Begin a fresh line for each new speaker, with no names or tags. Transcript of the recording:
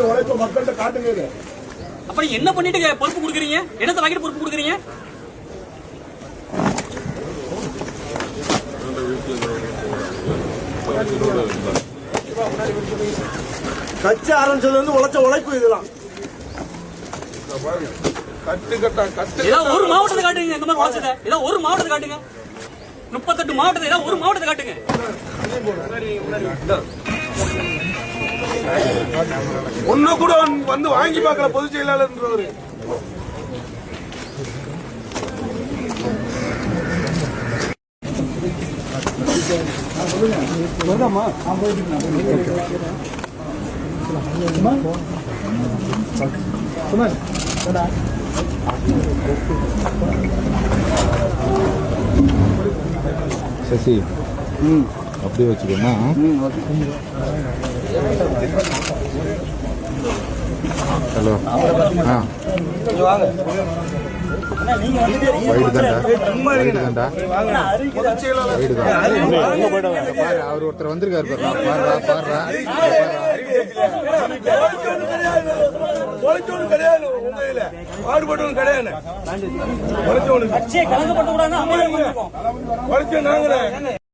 உழைப்பு மக்கள்கிட்ட காட்டுங்க.
அப்புறம் என்ன பண்ணிட்டு பொறுப்பு கொடுக்குறீங்க? என்னத்தை வாங்கிட்டு பொறுப்பு கொடுக்குறீங்க?
கட்சி ஆரம்பிச்சது வந்து உழைப்பு இதெல்லாம்
ஒரு மாவட்டத்தை காட்டுங்க. இந்த மாதிரி உழைச்சத ஏதாவது ஒரு மாவட்டத்தை காட்டுங்க. 38 மாவட்டத்தை ஏதாவது ஒரு மாவட்டத்தை காட்டுங்க.
ஒண்ணு கூட வந்து வாங்கி பார்க்கல பொதுச் செயலாளர்.
சசி அப்படியே வச்சுக்கோமா. ஹலோ அவர் ஒருத்தர் வந்திருக்காரு
கிடையாது.